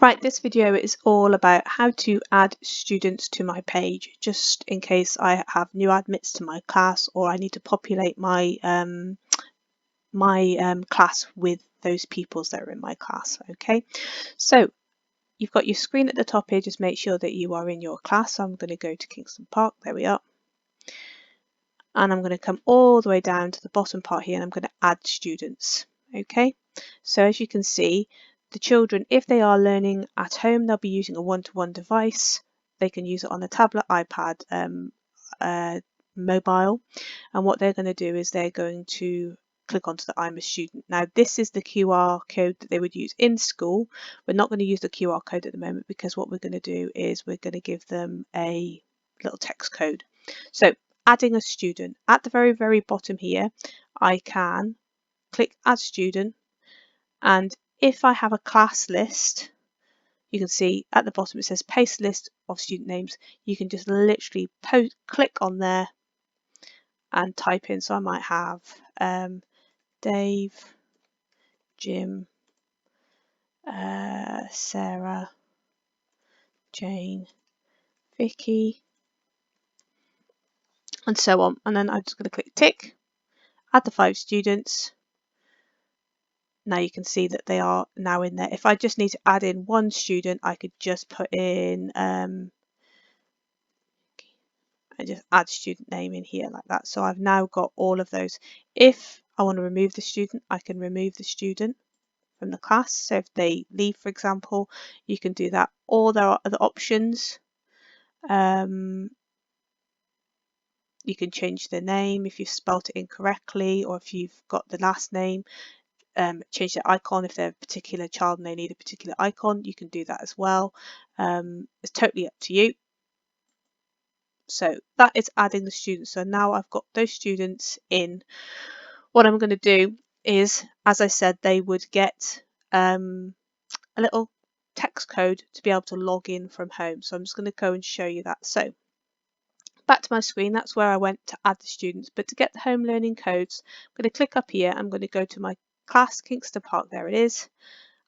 Right, this video is all about how to add students to my page, just in case I have new admits to my class or I need to populate my class with those pupils that are in my class. Okay, so you've got your screen at the top here. Just make sure that you are in your class. So I'm going to go to Kingston Park. There we are. And I'm going to come all the way down to the bottom part here and I'm going to add students. Okay, so as you can see, the children, if they are learning at home, they'll be using a one-to-one device. They can use it on a tablet, iPad, mobile. And what they're going to do is they're going to click onto the I'm a student. Now, this is the QR code that they would use in school. We're not going to use the QR code at the moment because what we're going to do is we're going to give them a little text code. So adding a student, at the very, very bottom here, I can click add student, and if I have a class list, you can see at the bottom it says paste list of student names. You can just literally click on there and type in. So I might have Dave, Jim, Sarah, Jane, Vicky, and so on. And then I'm just going to click tick, add the 5 students. Now you can see that they are now in there. If I just need to add in one student, I could just put in I just add student name in here like that. So I've now got all of those. If I want to remove the student, I can remove the student from the class. So if they leave, for example, you can do that. Or there are other options. You can change the name if you've spelt it incorrectly, or if you've got the last name. Change the icon if they're a particular child and they need a particular icon, you can do that as well. It's totally up to you. So that is adding the students. So now I've got those students in. What I'm going to do is, as I said, they would get a little text code to be able to log in from home. So I'm just going to go and show you that. So back to my screen, that's where I went to add the students. But to get the home learning codes, I'm going to click up here. I'm going to go to my class, Kingston Park. There it is.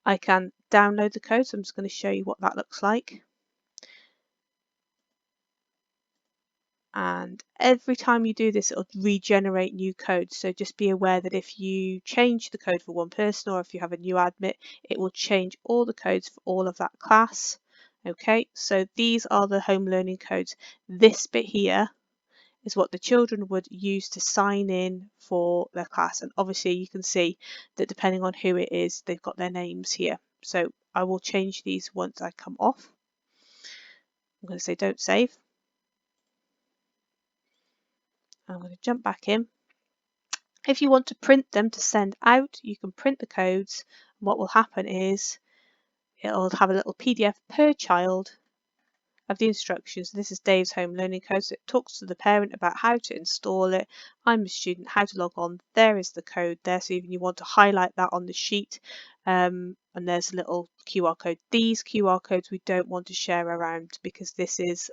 I can download the code, so I'm just going to show you what that looks like. And every time you do this, it'll regenerate new codes. So just be aware that if you change the code for one person or if you have a new admit, it will change all the codes for all of that class. Okay, so these are the home learning codes. This bit here is what the children would use to sign in for their class. And obviously you can see that depending on who it is, they've got their names here. So I will change these once I come off. I'm going to say don't save. I'm going to jump back in. If you want to print them to send out, you can print the codes. What will happen is it'll have a little PDF per child of the instructions. This is Dave's home learning code, so it talks to the parent about how to install it. I'm a student, how to log on. There is the code there, so even you want to highlight that on the sheet, and there's a little QR code. These QR codes we don't want to share around because this is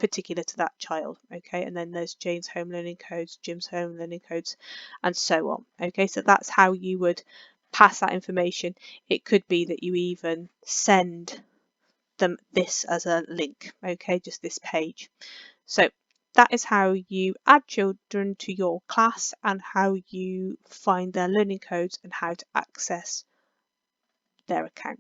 particular to that child. Okay, and then there's Jane's home learning codes, Jim's home learning codes, and so on. Okay, so that's how you would pass that information. It could be that you even send them this as a link, okay, just this page. So that is how you add children to your class and how you find their learning codes and how to access their account.